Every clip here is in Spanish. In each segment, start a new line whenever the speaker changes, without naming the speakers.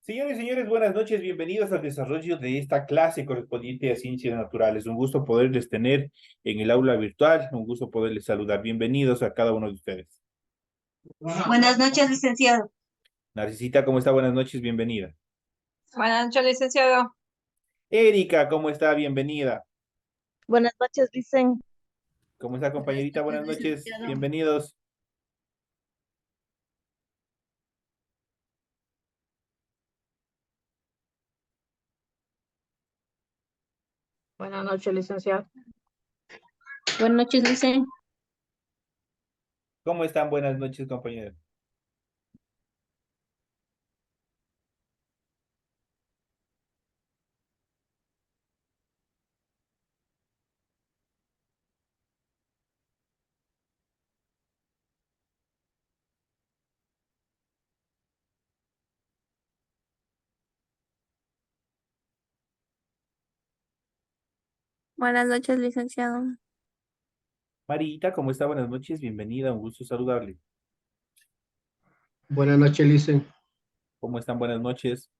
Señores y señores, buenas noches, bienvenidos al desarrollo de esta clase correspondiente a ciencias naturales. Un gusto poderles tener en el aula virtual, un gusto poderles saludar. Bienvenidos a cada uno de ustedes.
Buenas noches, licenciado.
Narcisita, ¿cómo está? Buenas noches, bienvenida.
Buenas noches, licenciado.
Erika, ¿cómo está? Bienvenida.
Buenas noches, dicen.
¿Cómo está,
Buenas
compañerita?
noches,
Buenas noches,
licenciado.
bienvenidos.
Buenas noches, licenciado.
Buenas noches, dicen.
¿Cómo están? Buenas noches, compañeros.
Buenas noches, licenciado.
Marita, ¿cómo está? Buenas noches, bienvenida, un gusto saludarle.
Buenas noches, Licen.
¿Cómo están? Buenas noches.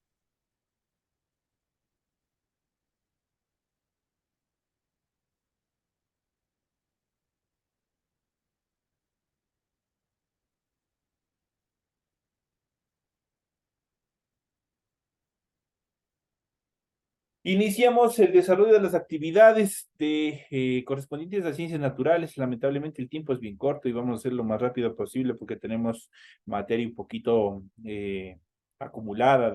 Iniciamos el desarrollo de las actividades correspondientes a ciencias naturales. Lamentablemente el tiempo es bien corto y vamos a hacer lo más rápido posible porque tenemos materia un poquito acumulada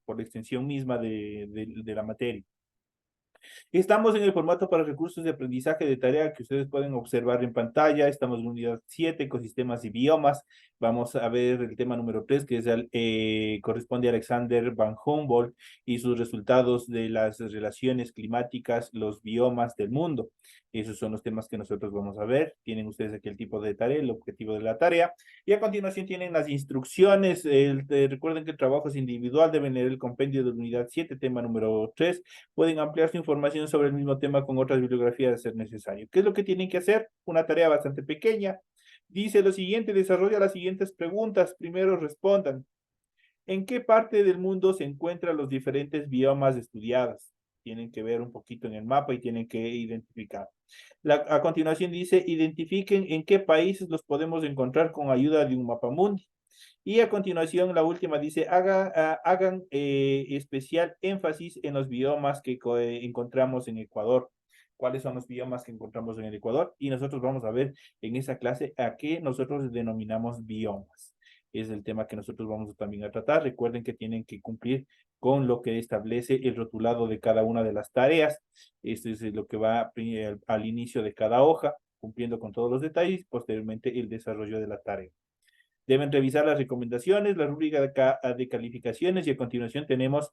por la extensión misma de la materia. Estamos en el formato para recursos de aprendizaje de tarea que ustedes pueden observar en pantalla. Estamos en unidad 7, ecosistemas y biomas. Vamos a ver el tema número 3, que es corresponde a Alexander van Humboldt y sus resultados de las relaciones climáticas, los biomas del mundo. Esos son los temas que nosotros vamos a ver. Tienen ustedes aquí el tipo de tarea, el objetivo de la tarea. Y a continuación tienen las instrucciones. Recuerden que el trabajo es individual, deben leer el compendio de la unidad 7, tema número 3. Pueden ampliar su información sobre el mismo tema con otras bibliografías de ser necesario. ¿Qué es lo que tienen que hacer? Una tarea bastante pequeña. Dice lo siguiente, desarrolla las siguientes preguntas. Primero respondan. ¿En qué parte del mundo se encuentran los diferentes biomas estudiados? Tienen que ver un poquito en el mapa y tienen que identificar. A continuación dice, identifiquen en qué países los podemos encontrar con ayuda de un mapamundi. Y a continuación, la última dice, hagan especial énfasis en los biomas que encontramos en Ecuador. ¿Cuáles son los biomas que encontramos en el Ecuador? Y nosotros vamos a ver en esa clase a qué nosotros denominamos biomas. Es el tema que nosotros vamos también a tratar. Recuerden que tienen que cumplir con lo que establece el rotulado de cada una de las tareas. Esto es lo que va al inicio de cada hoja, cumpliendo con todos los detalles, posteriormente el desarrollo de la tarea. Deben revisar las recomendaciones, la rúbrica de calificaciones y a continuación tenemos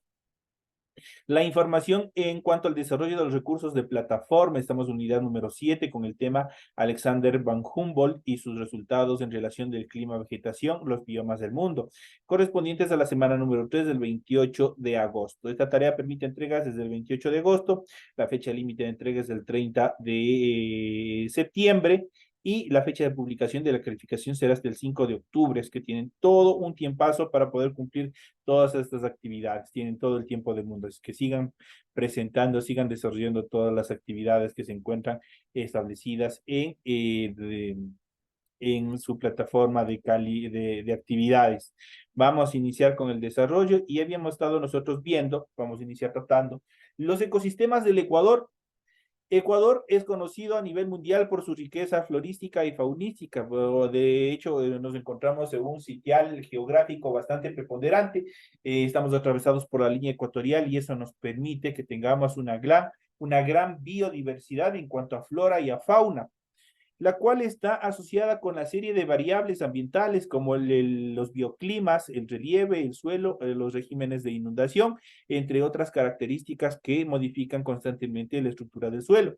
la información en cuanto al desarrollo de los recursos de plataforma. Estamos en unidad número 7 con el tema Alexander van Humboldt y sus resultados en relación del clima, vegetación, los biomas del mundo, correspondientes a la semana número 3 del 28 de agosto. Esta tarea permite entregas desde el 28 de agosto, la fecha límite de entregas es del 30 de septiembre y la fecha de publicación de la calificación será hasta el 5 de octubre, es que tienen todo un tiempazo para poder cumplir todas estas actividades, tienen todo el tiempo del mundo, es que sigan presentando, sigan desarrollando todas las actividades que se encuentran establecidas en su plataforma de actividades. Vamos a iniciar con el desarrollo y habíamos estado nosotros viendo, vamos a iniciar tratando, los ecosistemas del Ecuador. Ecuador es conocido a nivel mundial por su riqueza florística y faunística. De hecho, nos encontramos en un sitial geográfico bastante preponderante. Estamos atravesados por la línea ecuatorial y eso nos permite que tengamos una gran biodiversidad en cuanto a flora y a fauna, la cual está asociada con la serie de variables ambientales como los bioclimas, el relieve, el suelo, los regímenes de inundación, entre otras características que modifican constantemente la estructura del suelo,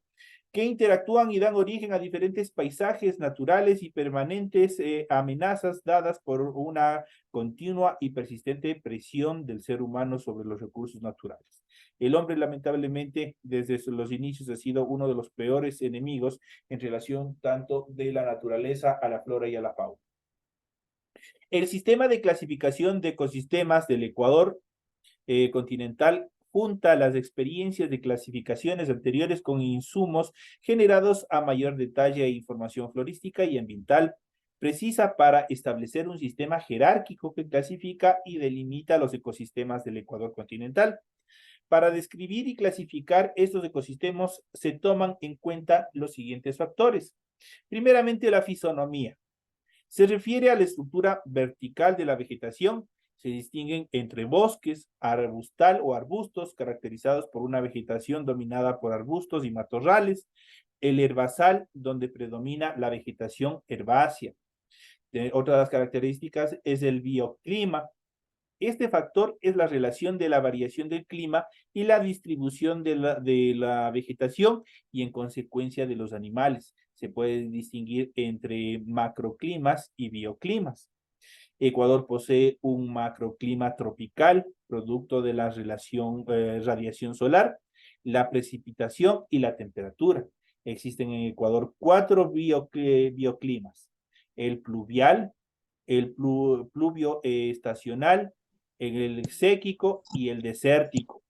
que interactúan y dan origen a diferentes paisajes naturales y permanentes amenazas dadas por una continua y persistente presión del ser humano sobre los recursos naturales. El hombre, lamentablemente, desde los inicios ha sido uno de los peores enemigos en relación tanto de la naturaleza a la flora y a la fauna. El sistema de clasificación de ecosistemas del Ecuador continental junta las experiencias de clasificaciones anteriores con insumos generados a mayor detalle e información florística y ambiental precisa para establecer un sistema jerárquico que clasifica y delimita los ecosistemas del Ecuador continental. Para describir y clasificar estos ecosistemas se toman en cuenta los siguientes factores. Primeramente, la fisonomía. Se refiere a la estructura vertical de la vegetación. Se distinguen entre bosques, arbustal o arbustos, caracterizados por una vegetación dominada por arbustos y matorrales, el herbazal, donde predomina la vegetación herbácea. Otra de las características es el bioclima. Este factor es la relación de la variación del clima y la distribución de la vegetación y en consecuencia de los animales. Se puede distinguir entre macroclimas y bioclimas. Ecuador posee un macroclima tropical, producto de la radiación solar, la precipitación y la temperatura. Existen en Ecuador 4 bioclimas: el pluvial, el pluvio estacional, el exéquico y el desértico.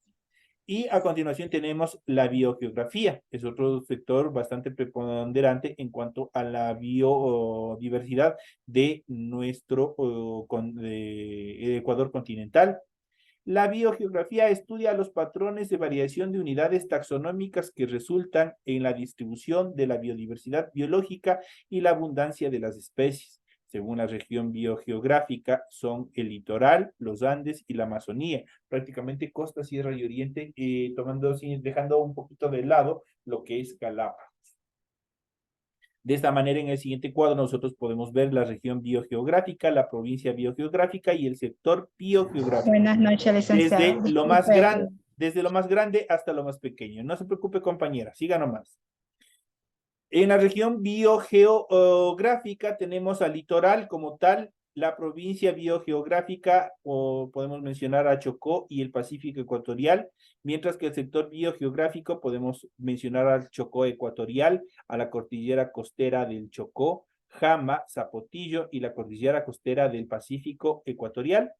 Y a continuación tenemos la biogeografía, es otro sector bastante preponderante en cuanto a la biodiversidad de nuestro Ecuador continental. La biogeografía estudia los patrones de variación de unidades taxonómicas que resultan en la distribución de la biodiversidad biológica y la abundancia de las especies. Según la región biogeográfica, son el litoral, los Andes y la Amazonía, prácticamente costa, sierra y oriente, dejando un poquito de lado lo que es Galápagos. De esta manera, en el siguiente cuadro nosotros podemos ver la región biogeográfica, la provincia biogeográfica y el sector biogeográfico.
Buenas noches, licenciado.
Desde lo más grande hasta lo más pequeño. No se preocupe, compañera, siga nomás. En la región biogeográfica tenemos al litoral como tal, la provincia biogeográfica, o podemos mencionar a Chocó y el Pacífico ecuatorial, mientras que el sector biogeográfico podemos mencionar al Chocó ecuatorial, a la cordillera costera del Chocó, Jama, Zapotillo y la cordillera costera del Pacífico ecuatorial.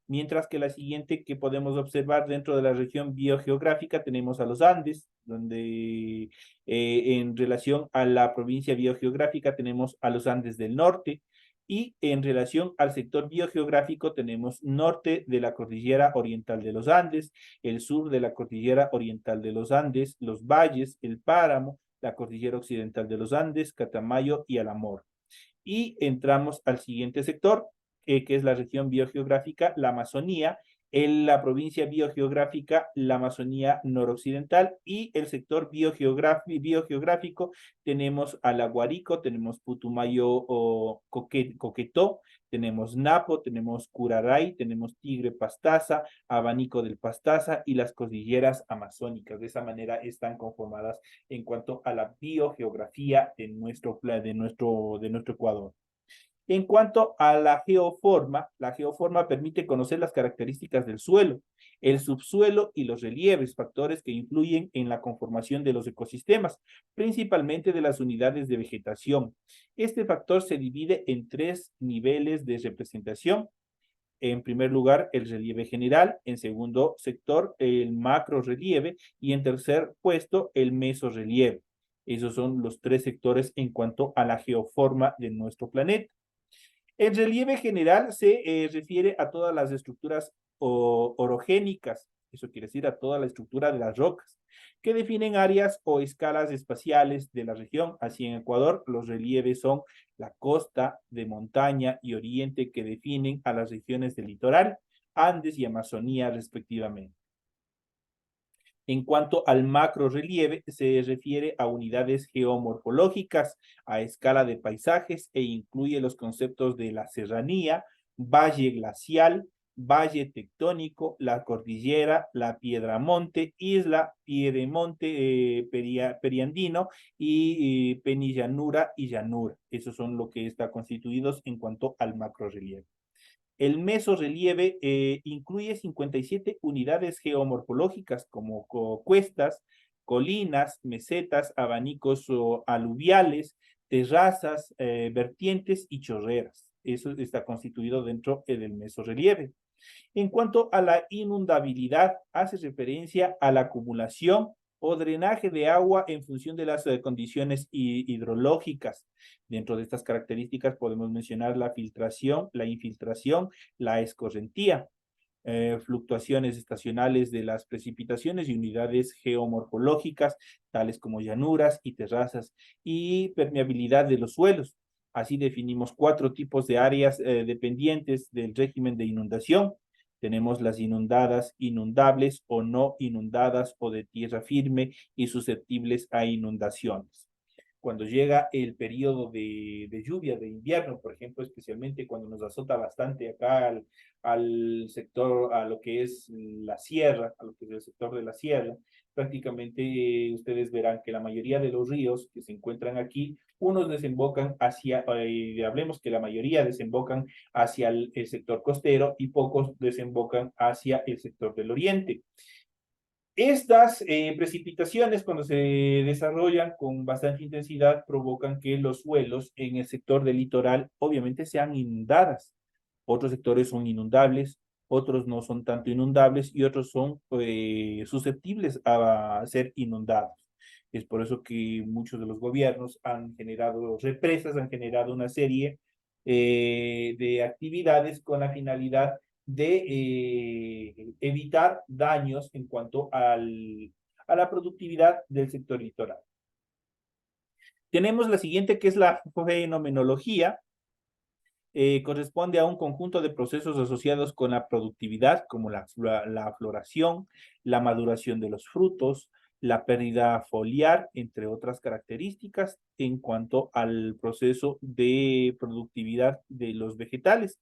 Mientras que la siguiente que podemos observar dentro de la región biogeográfica tenemos a los Andes, donde en relación a la provincia biogeográfica tenemos a los Andes del norte, y en relación al sector biogeográfico tenemos norte de la cordillera oriental de los Andes, el sur de la cordillera oriental de los Andes, los valles, el páramo, la cordillera occidental de los Andes, Catamayo y Alamor. Y entramos al siguiente sector, que es la región biogeográfica, la Amazonía, en la provincia biogeográfica, la Amazonía noroccidental, y el sector biogeográfico tenemos a la Guárico, tenemos Putumayo o Coquetó, tenemos Napo, tenemos Curaray, tenemos Tigre Pastaza, Abanico del Pastaza y las cordilleras amazónicas. De esa manera están conformadas en cuanto a la biogeografía de nuestro Ecuador. En cuanto a la geoforma permite conocer las características del suelo, el subsuelo y los relieves, factores que influyen en la conformación de los ecosistemas, principalmente de las unidades de vegetación. Este factor se divide en 3 niveles de representación. En primer lugar, el relieve general; en segundo sector, el macrorelieve; y en tercer puesto, el mesorrelieve. Esos son los 3 sectores en cuanto a la geoforma de nuestro planeta. El relieve general se refiere a todas las estructuras orogénicas, eso quiere decir a toda la estructura de las rocas, que definen áreas o escalas espaciales de la región. Así en Ecuador, los relieves son la costa, de montaña y oriente, que definen a las regiones del litoral, Andes y Amazonía respectivamente. En cuanto al macrorelieve, se refiere a unidades geomorfológicas a escala de paisajes e incluye los conceptos de la serranía, valle glacial, valle tectónico, la cordillera, la piedramonte, isla, piedemonte periandino y penillanura y llanura. Esos son lo que está constituidos en cuanto al macrorelieve. El mesorrelieve incluye 57 unidades geomorfológicas como cuestas, colinas, mesetas, abanicos aluviales, terrazas, vertientes y chorreras. eso está constituido dentro del mesorrelieve. En cuanto a la inundabilidad, hace referencia a la acumulación o drenaje de agua en función de las condiciones hidrológicas. Dentro de estas características podemos mencionar la filtración, la infiltración, la escorrentía, fluctuaciones estacionales de las precipitaciones y unidades geomorfológicas, tales como llanuras y terrazas, y permeabilidad de los suelos. Así definimos 4 tipos de áreas dependientes del régimen de inundación. Tenemos las inundadas, inundables o no inundadas o de tierra firme y susceptibles a inundaciones. Cuando llega el periodo de lluvia, de invierno, por ejemplo, especialmente cuando nos azota bastante acá al sector, a lo que es la sierra, a lo que es el sector de la sierra, prácticamente ustedes verán que la mayoría de los ríos que se encuentran aquí, unos desembocan hacia, hablemos que la mayoría desembocan hacia el sector costero y pocos desembocan hacia el sector del oriente. Estas precipitaciones, cuando se desarrollan con bastante intensidad, provocan que los suelos en el sector del litoral obviamente sean inundadas. Otros sectores son inundables, otros no son tanto inundables y otros son susceptibles a ser inundados. Es por eso que muchos de los gobiernos han generado represas, han generado una serie de actividades con la finalidad de evitar daños en cuanto a la productividad del sector litoral. Tenemos la siguiente, que es la fenomenología. Corresponde a un conjunto de procesos asociados con la productividad, como la floración, la maduración de los frutos, la pérdida foliar, entre otras características en cuanto al proceso de productividad de los vegetales.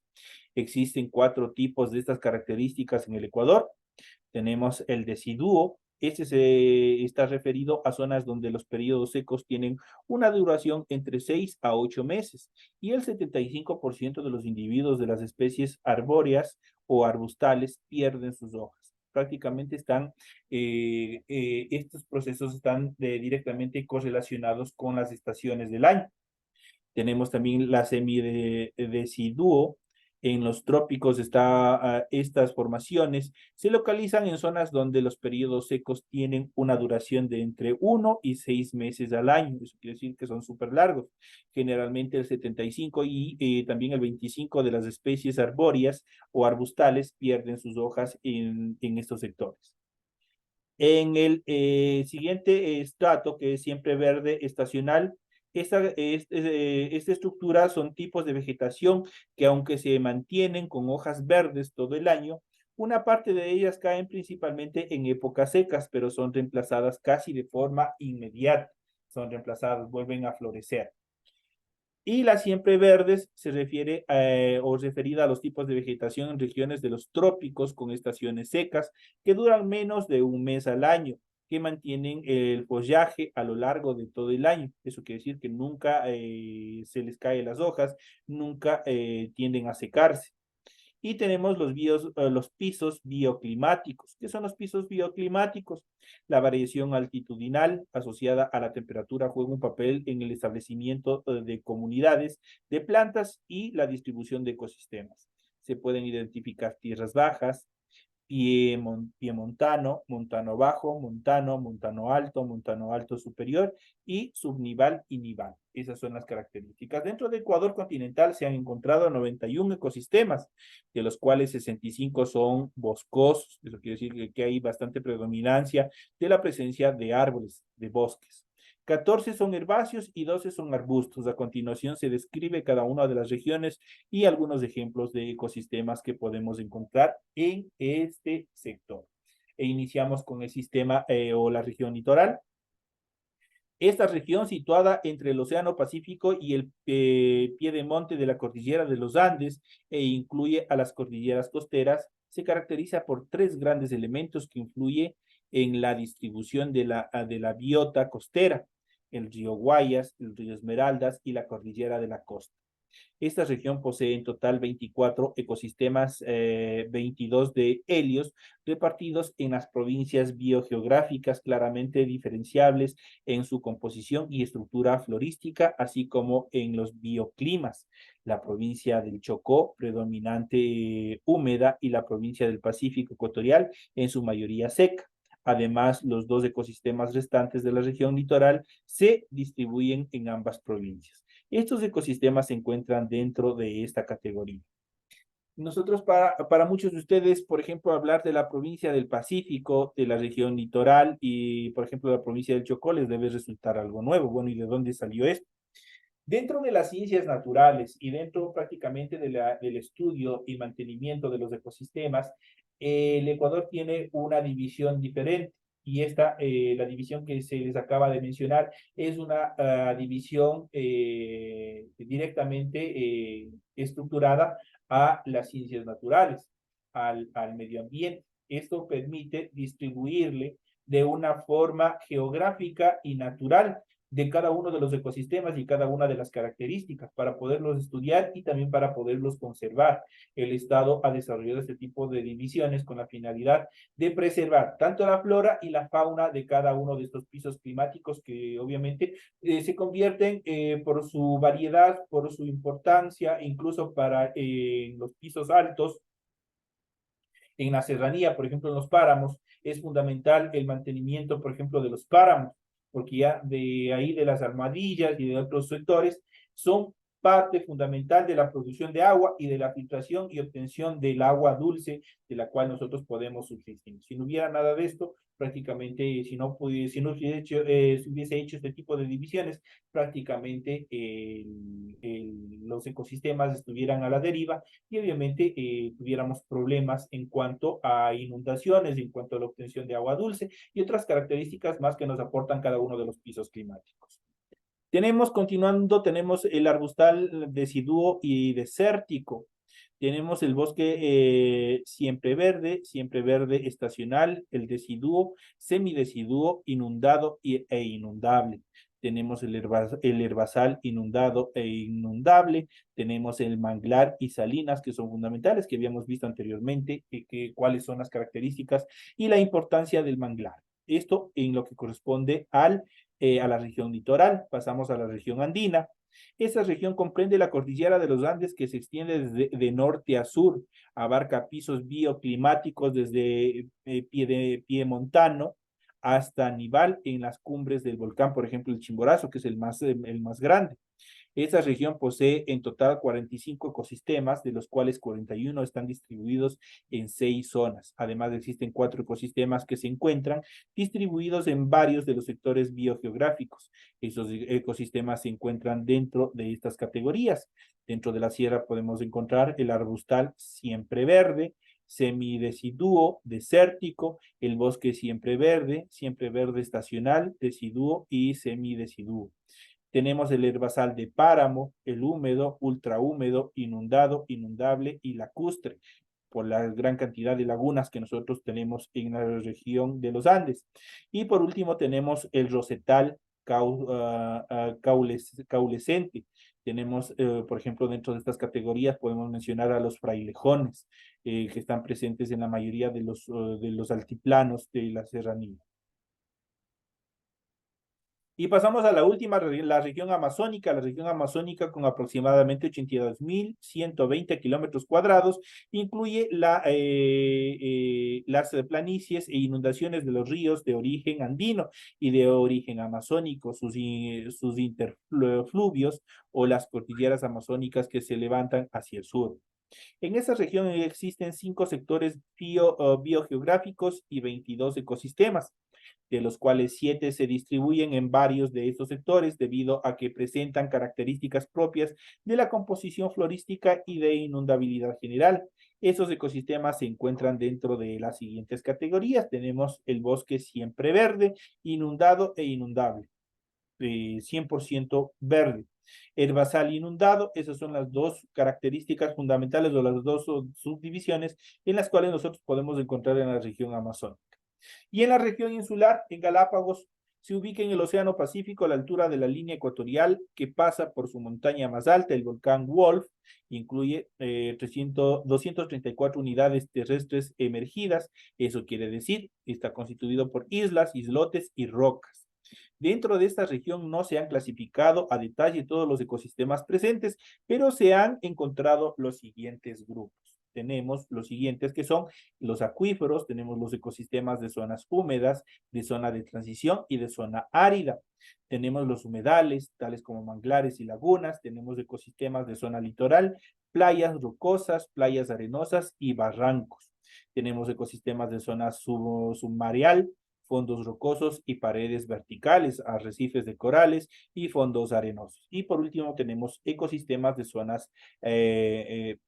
Existen 4 tipos de estas características en el Ecuador. Tenemos el deciduo. Este está referido a zonas donde los periodos secos tienen una duración entre 6 a 8 meses y el 75% de los individuos de las especies arbóreas o arbustales pierden sus hojas. Prácticamente estos procesos están directamente correlacionados con las estaciones del año. Tenemos también la semideciduo. En los trópicos estas formaciones se localizan en zonas donde los periodos secos tienen una duración de entre 1 y 6 meses al año. Eso quiere decir que son súper largos. Generalmente el 75 y también el 25 de las especies arbóreas o arbustales pierden sus hojas en estos sectores. En el siguiente estrato, que es siempre verde estacional, esta estructura son tipos de vegetación que aunque se mantienen con hojas verdes todo el año, una parte de ellas caen principalmente en épocas secas, pero son reemplazadas casi de forma inmediata. Son reemplazadas, vuelven a florecer. Y las siempre verdes se refiere o referida a los tipos de vegetación en regiones de los trópicos con estaciones secas que duran menos de un mes al año, que mantienen el follaje a lo largo de todo el año. Eso quiere decir que nunca se les caen las hojas, nunca tienden a secarse. Y tenemos los pisos bioclimáticos. ¿Qué son los pisos bioclimáticos? La variación altitudinal asociada a la temperatura juega un papel en el establecimiento de comunidades de plantas y la distribución de ecosistemas. Se pueden identificar tierras bajas, piemontano, montano bajo, montano alto superior y subnival y nival. Esas son las características. Dentro del Ecuador continental se han encontrado 91 ecosistemas, de los cuales 65 son boscosos. Eso quiere decir que hay bastante predominancia de la presencia de árboles, de bosques. 14 son herbáceos y 12 son arbustos. A continuación se describe cada una de las regiones y algunos ejemplos de ecosistemas que podemos encontrar en este sector. Iniciamos con el sistema o la región litoral. Esta región, situada entre el Océano Pacífico y el piedemonte de la cordillera de los Andes e incluye a las cordilleras costeras, se caracteriza por 3 grandes elementos que influyen en la distribución de la biota costera: el río Guayas, el río Esmeraldas y la cordillera de la costa. Esta región posee en total 24 ecosistemas, 22 de helios, repartidos en las provincias biogeográficas claramente diferenciables en su composición y estructura florística, así como en los bioclimas. La provincia del Chocó, predominante húmeda, y la provincia del Pacífico ecuatorial, en su mayoría seca. Además, los dos ecosistemas restantes de la región litoral se distribuyen en ambas provincias. Estos ecosistemas se encuentran dentro de esta categoría. Nosotros, para muchos de ustedes, por ejemplo, hablar de la provincia del Pacífico, de la región litoral y, por ejemplo, de la provincia del Chocó, les debe resultar algo nuevo. Bueno, ¿y de dónde salió esto? Dentro de las ciencias naturales y dentro prácticamente del estudio y mantenimiento de los ecosistemas, el Ecuador tiene una división diferente. Y esta, la división que se les acaba de mencionar, es una división directamente estructurada a las ciencias naturales, al medio ambiente. Esto permite distribuirle de una forma geográfica y natural de cada uno de los ecosistemas y cada una de las características para poderlos estudiar y también para poderlos conservar. El Estado ha desarrollado este tipo de divisiones con la finalidad de preservar tanto la flora y la fauna de cada uno de estos pisos climáticos que obviamente se convierten por su variedad, por su importancia, incluso para los pisos altos. En la serranía, por ejemplo, en los páramos, es fundamental el mantenimiento, por ejemplo, de los páramos, porque ya de ahí de las armadillas y de otros sectores son parte fundamental de la producción de agua y de la filtración y obtención del agua dulce de la cual nosotros podemos subsistir. Si no hubiera nada de esto, prácticamente, si no se hubiese hecho este tipo de divisiones, prácticamente los ecosistemas estuvieran a la deriva y obviamente tuviéramos problemas en cuanto a inundaciones, en cuanto a la obtención de agua dulce y otras características más que nos aportan cada uno de los pisos climáticos. Continuando, tenemos el arbustal deciduo y desértico. Tenemos el bosque siempre verde estacional, el deciduo, semideciduo, inundado e inundable. Tenemos el herbazal inundado e inundable. Tenemos el manglar y salinas, que son fundamentales, que habíamos visto anteriormente, cuáles son las características y la importancia del manglar. Esto en lo que corresponde a la región litoral. Pasamos a la región andina. Esa región comprende la cordillera de los Andes, que se extiende desde de norte a sur, abarca pisos bioclimáticos desde Piemontano hasta Nival en las cumbres del volcán, por ejemplo, el Chimborazo, que es el más grande. Esa región posee en total 45 ecosistemas, de los cuales 41 están distribuidos en 6 zonas. Además, existen 4 ecosistemas que se encuentran distribuidos en varios de los sectores biogeográficos. Esos ecosistemas se encuentran dentro de estas categorías. Dentro de la sierra podemos encontrar el arbustal siempre verde, semideciduo, desértico, el bosque siempre verde estacional, deciduo y semideciduo. Tenemos el herbazal de páramo, el húmedo, ultrahúmedo, inundado, inundable y lacustre, por la gran cantidad de lagunas que nosotros tenemos en la región de los Andes. Y por último tenemos el rosetal caulescente. Tenemos, por ejemplo, dentro de estas categorías podemos mencionar a los frailejones, que están presentes en la mayoría de los altiplanos de la serranía. Y pasamos a la última, la región amazónica con aproximadamente 82.120 kilómetros cuadrados, incluye las planicies e inundaciones de los ríos de origen andino y de origen amazónico, sus interfluvios o las cordilleras amazónicas que se levantan hacia el sur. En esta región existen 5 sectores biogeográficos y 22 ecosistemas, de los cuales 7 se distribuyen en varios de estos sectores debido a que presentan características propias de la composición florística y de inundabilidad general. Esos ecosistemas se encuentran dentro de las siguientes categorías. Tenemos el bosque siempre verde, inundado e inundable, 100% verde. Herbazal inundado, esas son las dos características fundamentales o las dos subdivisiones en las cuales nosotros podemos encontrar en la región amazónica. Y en la región insular, en Galápagos, Se ubica en el Océano Pacífico a la altura de la línea ecuatorial que pasa por su montaña más alta, el volcán Wolf. Incluye 234 unidades terrestres emergidas. Eso quiere decir, está constituido por islas, islotes y rocas. Dentro de esta región no se han clasificado a detalle todos los ecosistemas presentes, pero se han encontrado los siguientes grupos. Tenemos los siguientes que son los acuíferos, tenemos los ecosistemas de zonas húmedas, de zona de transición y de zona árida. Tenemos los humedales, tales como manglares y lagunas, tenemos ecosistemas de zona litoral, playas rocosas, playas arenosas y barrancos. Tenemos ecosistemas de zona submareal, fondos rocosos y paredes verticales, arrecifes de corales y fondos arenosos. Y por último tenemos ecosistemas de zonas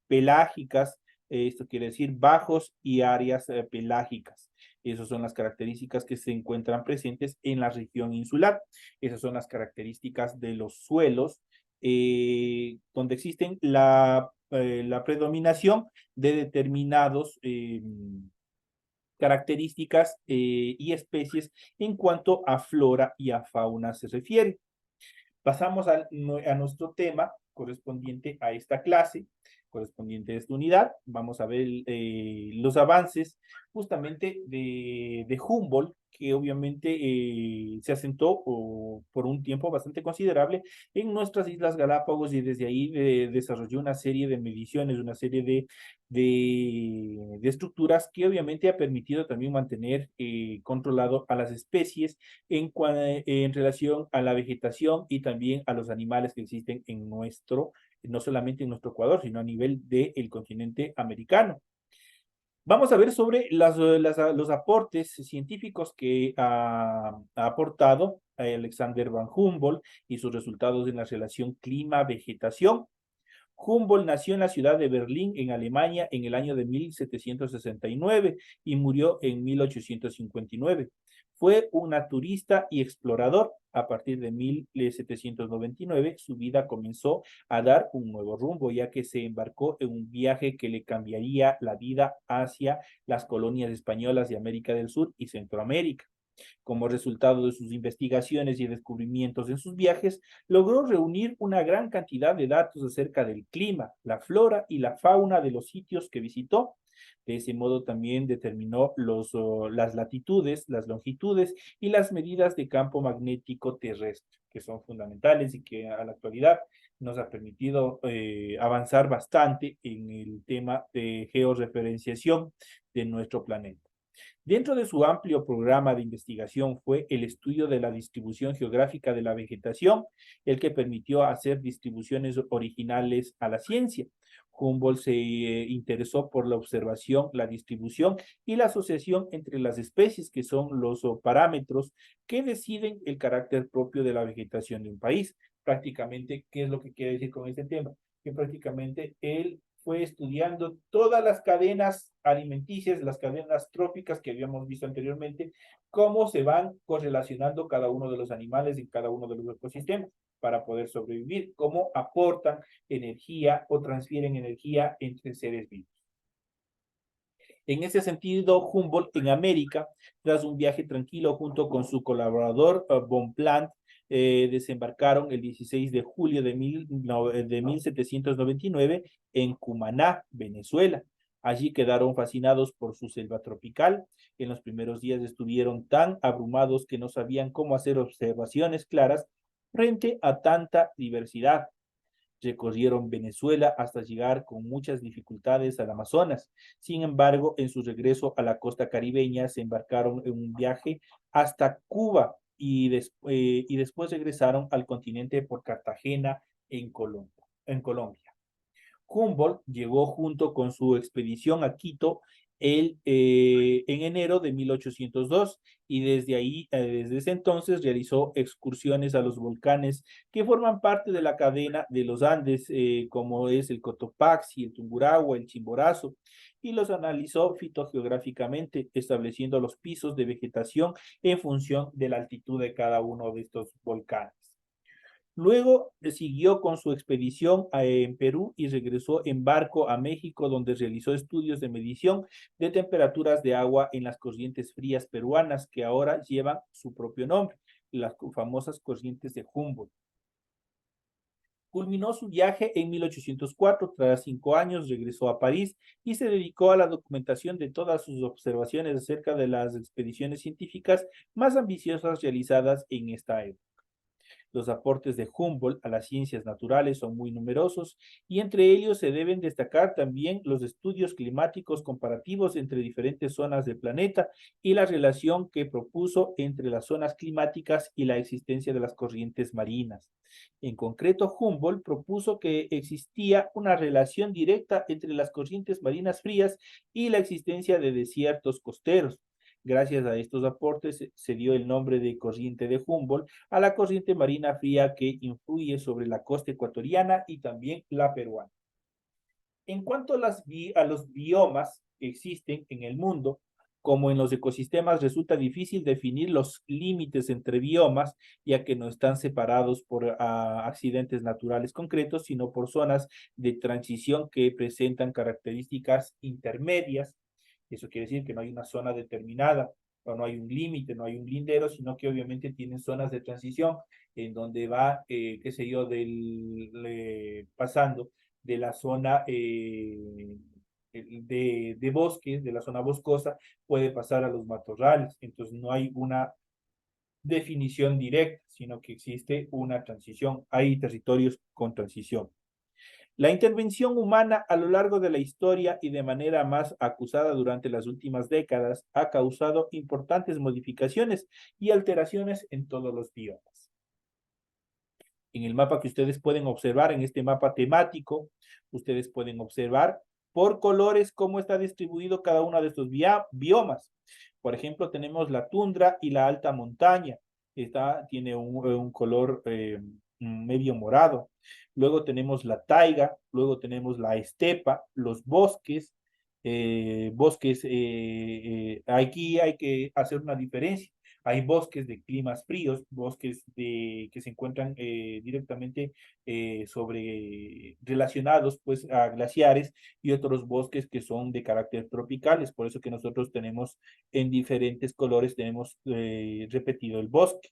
pelágicas, esto quiere decir bajos y áreas pelágicas. Esas son las características que se encuentran presentes en la región insular. Esas son las características de los suelos, donde existen la predominación de determinados características y especies en cuanto a flora y a fauna se refiere. Pasamos a nuestro tema correspondiente a esta clase, correspondiente a esta unidad. Vamos a ver los avances justamente de Humboldt, que obviamente se asentó por un tiempo bastante considerable en nuestras Islas Galápagos y desde ahí desarrolló una serie de mediciones, una serie de estructuras que obviamente ha permitido también mantener controlado a las especies en relación a la vegetación y también a los animales que existen en no solamente en nuestro Ecuador, sino a nivel del continente americano. Vamos a ver sobre los aportes científicos que ha aportado Alexander von Humboldt y sus resultados en la relación clima-vegetación. Humboldt nació en la ciudad de Berlín, en Alemania, en el año de 1769 y murió en 1859. Fue un naturista y explorador. A partir de 1799, su vida comenzó a dar un nuevo rumbo, ya que se embarcó en un viaje que le cambiaría la vida hacia las colonias españolas de América del Sur y Centroamérica. Como resultado de sus investigaciones y descubrimientos en sus viajes, logró reunir una gran cantidad de datos acerca del clima, la flora y la fauna de los sitios que visitó. De ese modo también determinó las latitudes, las longitudes y las medidas de campo magnético terrestre, que son fundamentales y que a la actualidad nos ha permitido avanzar bastante en el tema de georreferenciación de nuestro planeta. Dentro de su amplio programa de investigación fue el estudio de la distribución geográfica de la vegetación, el que permitió hacer distribuciones originales a la ciencia. Humboldt se interesó por la observación, la distribución y la asociación entre las especies, que son los parámetros que deciden el carácter propio de la vegetación de un país. Prácticamente, ¿qué es lo que quiere decir con este tema? Que prácticamente él fue estudiando todas las cadenas alimenticias, las cadenas tróficas que habíamos visto anteriormente, cómo se van correlacionando cada uno de los animales en cada uno de los ecosistemas para poder sobrevivir, cómo aportan energía o transfieren energía entre seres vivos. En ese sentido, Humboldt en América, tras un viaje tranquilo junto con su colaborador Bonpland, desembarcaron el 16 de julio de 1799 en Cumaná, Venezuela. Allí quedaron fascinados por su selva tropical. En los primeros días estuvieron tan abrumados que no sabían cómo hacer observaciones claras frente a tanta diversidad. Recorrieron Venezuela hasta llegar con muchas dificultades al Amazonas. Sin embargo, en su regreso a la costa caribeña, se embarcaron en un viaje hasta Cuba y después regresaron al continente por Cartagena en Colombia. Humboldt llegó junto con su expedición a Quito en enero de 1802 y desde ese entonces realizó excursiones a los volcanes que forman parte de la cadena de los Andes, como es el Cotopaxi, el Tungurahua, el Chimborazo, y los analizó fitogeográficamente, estableciendo los pisos de vegetación en función de la altitud de cada uno de estos volcanes. Luego siguió con su expedición en Perú y regresó en barco a México, donde realizó estudios de medición de temperaturas de agua en las corrientes frías peruanas, que ahora llevan su propio nombre. las famosas corrientes de Humboldt. Culminó su viaje en 1804, tras 5 años regresó a París y se dedicó a la documentación de todas sus observaciones acerca de las expediciones científicas más ambiciosas realizadas en esta época. Los aportes de Humboldt a las ciencias naturales son muy numerosos y entre ellos se deben destacar también los estudios climáticos comparativos entre diferentes zonas del planeta y la relación que propuso entre las zonas climáticas y la existencia de las corrientes marinas. En concreto, Humboldt propuso que existía una relación directa entre las corrientes marinas frías y la existencia de desiertos costeros. Gracias a estos aportes se dio el nombre de corriente de Humboldt a la corriente marina fría que influye sobre la costa ecuatoriana y también la peruana. En cuanto a los biomas que existen en el mundo, como en los ecosistemas, resulta difícil definir los límites entre biomas, ya que no están separados por accidentes naturales concretos, sino por zonas de transición que presentan características intermedias. Eso quiere decir que no hay una zona determinada, o no hay un límite, no hay un lindero, sino que obviamente tienen zonas de transición en donde va, qué sé yo, pasando de la zona de bosques, de la zona boscosa, puede pasar a los matorrales. Entonces no hay una definición directa, sino que existe una transición. Hay territorios con transición. La intervención humana a lo largo de la historia y de manera más acusada durante las últimas décadas ha causado importantes modificaciones y alteraciones en todos los biomas. En el mapa que ustedes pueden observar, en este mapa temático, ustedes pueden observar por colores cómo está distribuido cada uno de estos biomas. Por ejemplo, tenemos la tundra y la alta montaña. Tiene un color medio morado. Luego tenemos la taiga, luego tenemos la estepa, los bosques. Aquí hay que hacer una diferencia. Hay bosques de climas fríos, que se encuentran directamente relacionados pues a glaciares, y otros bosques que son de carácter tropicales. Por eso que nosotros tenemos en diferentes colores, tenemos repetido el bosque.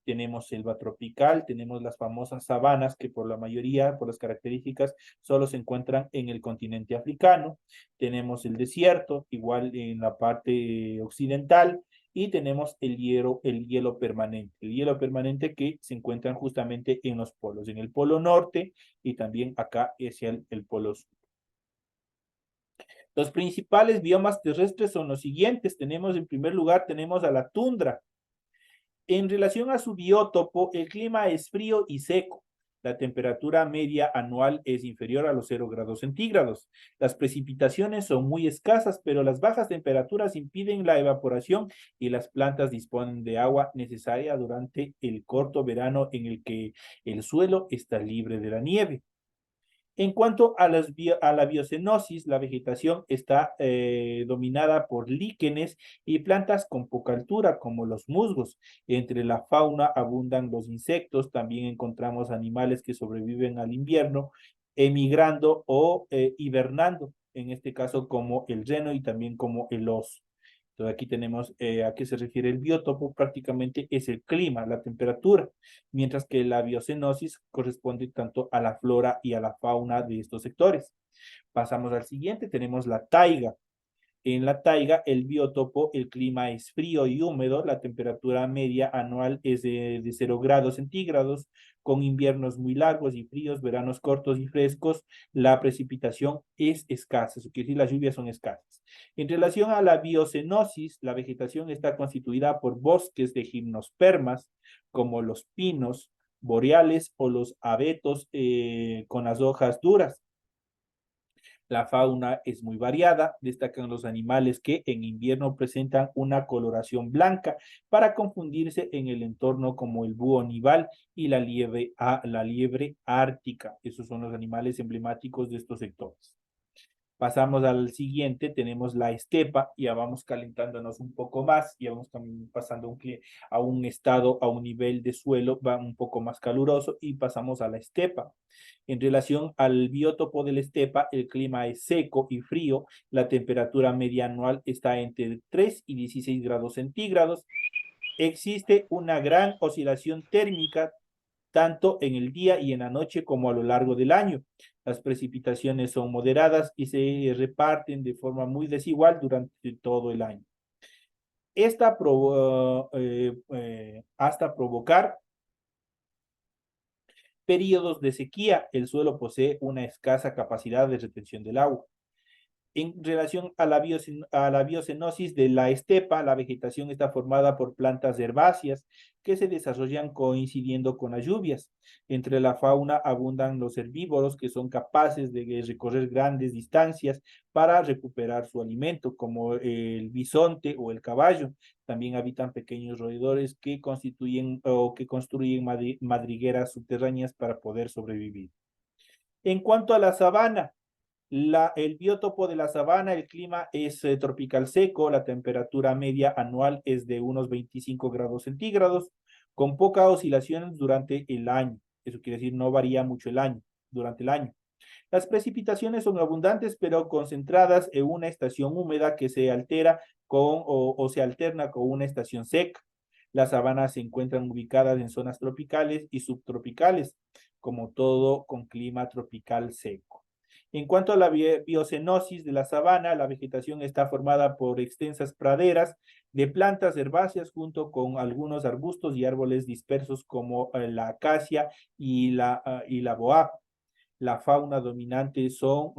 Tenemos selva tropical, tenemos las famosas sabanas que por la mayoría, por las características, solo se encuentran en el continente africano. Tenemos el desierto, igual en la parte occidental, y tenemos el hielo permanente. El hielo permanente que se encuentra justamente en los polos, en el polo norte y también acá hacia el polo sur. Los principales biomas terrestres son los siguientes. En primer lugar, tenemos a la tundra. En relación a su biótopo, el clima es frío y seco. La temperatura media anual es inferior a los 0 grados centígrados. Las precipitaciones son muy escasas, pero las bajas temperaturas impiden la evaporación y las plantas disponen de agua necesaria durante el corto verano en el que el suelo está libre de la nieve. En cuanto a la biocenosis, la vegetación está dominada por líquenes y plantas con poca altura, como los musgos. Entre la fauna abundan los insectos, también encontramos animales que sobreviven al invierno, emigrando o hibernando, en este caso como el reno y también como el oso. Entonces aquí tenemos a qué se refiere el biótopo, prácticamente es el clima, la temperatura, mientras que la biocenosis corresponde tanto a la flora y a la fauna de estos sectores. Pasamos al siguiente, tenemos la taiga. En la taiga, el biótopo, el clima es frío y húmedo, la temperatura media anual es de 0 grados centígrados, con inviernos muy largos y fríos, veranos cortos y frescos. La precipitación es escasa, eso quiere decir las lluvias son escasas. En relación a la biocenosis, la vegetación está constituida por bosques de gimnospermas, como los pinos boreales o los abetos con las hojas duras. La fauna es muy variada, destacan los animales que en invierno presentan una coloración blanca para confundirse en el entorno, como el búho nival y la liebre ártica. Esos son los animales emblemáticos de estos sectores. Pasamos al siguiente, tenemos la estepa, ya vamos calentándonos un poco más, ya vamos pasando a un estado, a un nivel de suelo va un poco más caluroso, y pasamos a la estepa. En relación al biótopo de la estepa, el clima es seco y frío, la temperatura media anual está entre 3 y 16 grados centígrados, Existe una gran oscilación térmica tanto en el día y en la noche como a lo largo del año. Las precipitaciones son moderadas y se reparten de forma muy desigual durante todo el año. Hasta provocar periodos de sequía, el suelo posee una escasa capacidad de retención del agua. En relación a la biocenosis de la estepa, la vegetación está formada por plantas herbáceas que se desarrollan coincidiendo con las lluvias. Entre la fauna abundan los herbívoros que son capaces de recorrer grandes distancias para recuperar su alimento, como el bisonte o el caballo. También habitan pequeños roedores que constituyen o que construyen madrigueras subterráneas para poder sobrevivir. En cuanto a la sabana, el biótopo de la sabana, el clima es tropical seco, la temperatura media anual es de unos 25 grados centígrados, con pocas oscilaciones durante el año. Eso quiere decir, no varía mucho durante el año. Las precipitaciones son abundantes, pero concentradas en una estación húmeda que se altera o se alterna con una estación seca. Las sabanas se encuentran ubicadas en zonas tropicales y subtropicales, como todo con clima tropical seco. En cuanto a la biocenosis de la sabana, la vegetación está formada por extensas praderas de plantas herbáceas junto con algunos arbustos y árboles dispersos como la acacia y la boab. La fauna dominante son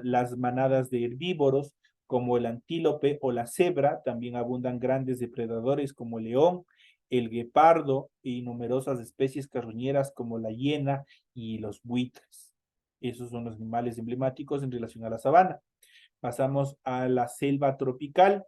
las manadas de herbívoros como el antílope o la cebra. También abundan grandes depredadores como el león, el guepardo y numerosas especies carroñeras como la hiena y los buitres. Esos son los animales emblemáticos en relación a la sabana. Pasamos a la selva tropical.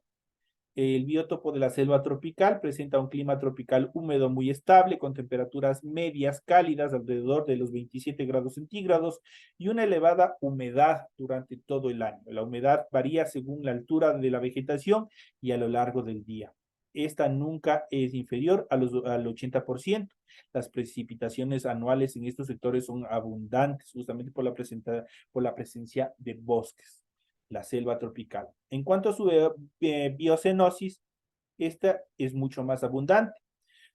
El biótopo de la selva tropical presenta un clima tropical húmedo muy estable, con temperaturas medias cálidas alrededor de los 27 grados centígrados y una elevada humedad durante todo el año. La humedad varía según la altura de la vegetación y a lo largo del día. Esta nunca es inferior al 80%. Las precipitaciones anuales en estos sectores son abundantes, justamente por la presencia de bosques. La selva tropical. En cuanto a su biocenosis, esta es mucho más abundante.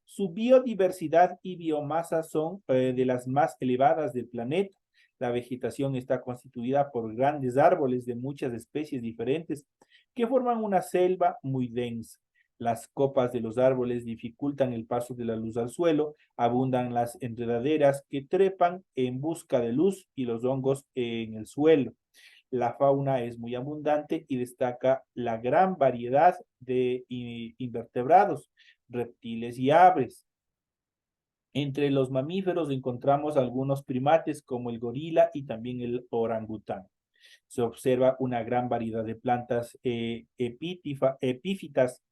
Su biodiversidad y biomasa son de las más elevadas del planeta. La vegetación está constituida por grandes árboles de muchas especies diferentes que forman una selva muy densa. Las copas de los árboles dificultan el paso de la luz al suelo, abundan las enredaderas que trepan en busca de luz y los hongos en el suelo. La fauna es muy abundante y destaca la gran variedad de invertebrados, reptiles y aves. Entre los mamíferos encontramos algunos primates como el gorila y también el orangután. Se observa una gran variedad de plantas epífitas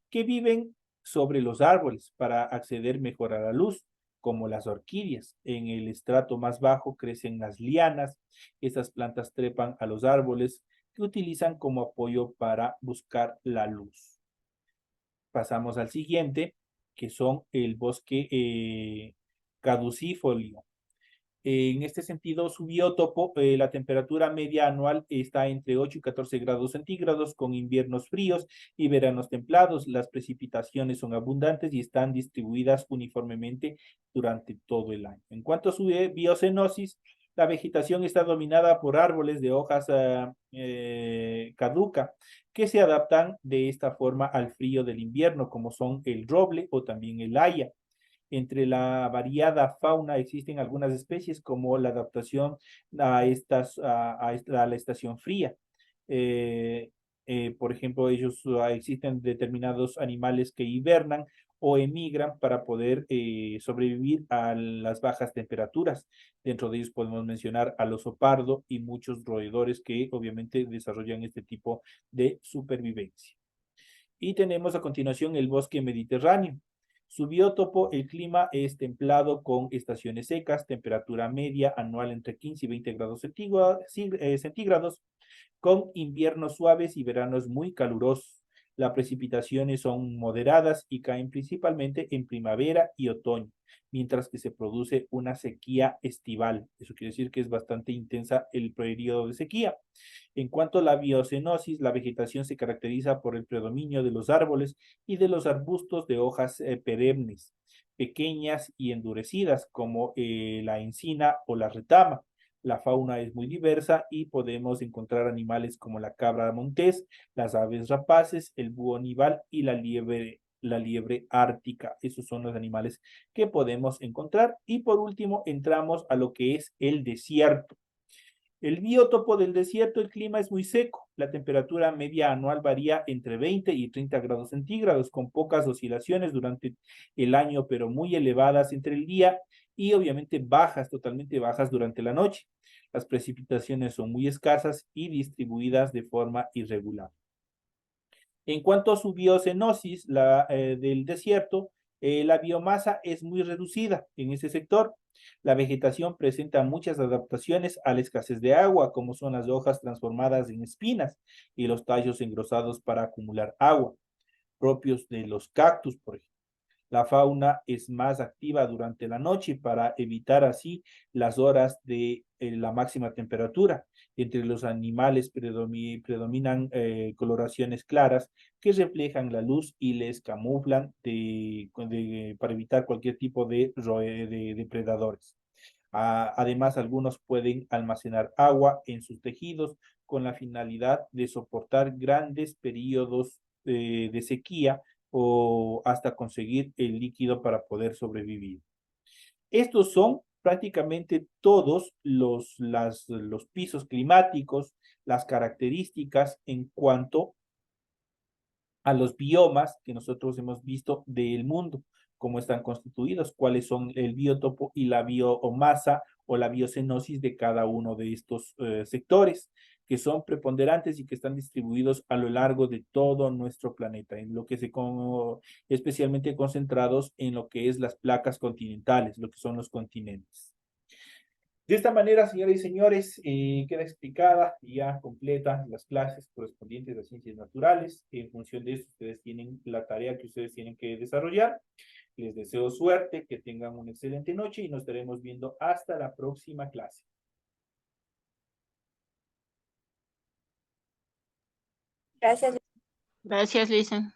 que viven sobre los árboles para acceder mejor a la luz, como las orquídeas. En el estrato más bajo crecen las lianas. Estas plantas trepan a los árboles que utilizan como apoyo para buscar la luz. Pasamos al siguiente, que son el bosque caducifolio. En este sentido, su biótopo, la temperatura media anual está entre 8 y 14 grados centígrados, con inviernos fríos y veranos templados. Las precipitaciones son abundantes y están distribuidas uniformemente durante todo el año. En cuanto a su biocenosis, la vegetación está dominada por árboles de hojas caduca que se adaptan de esta forma al frío del invierno, como son el roble o también el haya. Entre la variada fauna existen algunas especies como la adaptación a la estación fría. Por ejemplo, existen determinados animales que hibernan o emigran para poder sobrevivir a las bajas temperaturas. Dentro de ellos podemos mencionar al oso pardo y muchos roedores que obviamente desarrollan este tipo de supervivencia. Y tenemos a continuación el bosque mediterráneo. Su biótopo, el clima es templado con estaciones secas, temperatura media anual entre 15 y 20 grados centígrados, con inviernos suaves y veranos muy calurosos. Las precipitaciones son moderadas y caen principalmente en primavera y otoño, mientras que se produce una sequía estival. Eso quiere decir que es bastante intensa el periodo de sequía. En cuanto a la biocenosis, la vegetación se caracteriza por el predominio de los árboles y de los arbustos de hojas perennes, pequeñas y endurecidas, como la encina o la retama. La fauna es muy diversa y podemos encontrar animales como la cabra montés, las aves rapaces, el búho nival y la liebre ártica. Esos son los animales que podemos encontrar. Y por último, entramos a lo que es el desierto. El biótopo del desierto, el clima es muy seco. La temperatura media anual varía entre 20 y 30 grados centígrados, con pocas oscilaciones durante el año, pero muy elevadas entre el día y obviamente bajas, totalmente bajas durante la noche. Las precipitaciones son muy escasas y distribuidas de forma irregular. En cuanto a su biocenosis del desierto, la biomasa es muy reducida en ese sector. La vegetación presenta muchas adaptaciones a la escasez de agua, como son las hojas transformadas en espinas y los tallos engrosados para acumular agua, propios de los cactus, por ejemplo. La fauna es más activa durante la noche para evitar así las horas de la máxima temperatura. Entre los animales predominan coloraciones claras que reflejan la luz y les camuflan para evitar cualquier tipo de depredadores. Además, algunos pueden almacenar agua en sus tejidos con la finalidad de soportar grandes periodos de sequía o hasta conseguir el líquido para poder sobrevivir. Estos son prácticamente todos los pisos climáticos, las características en cuanto a los biomas que nosotros hemos visto del mundo, cómo están constituidos, cuáles son el biotopo y la biomasa o la biocenosis de cada uno de estos sectores, que son preponderantes y que están distribuidos a lo largo de todo nuestro planeta, en lo que especialmente concentrados en lo que es las placas continentales, lo que son los continentes. De esta manera, señoras y señores, queda explicada y ya completa las clases correspondientes a ciencias naturales. En función de eso, ustedes tienen la tarea que ustedes tienen que desarrollar. Les deseo suerte, que tengan una excelente noche y nos estaremos viendo hasta la próxima clase.
Gracias.
Gracias, Lisen.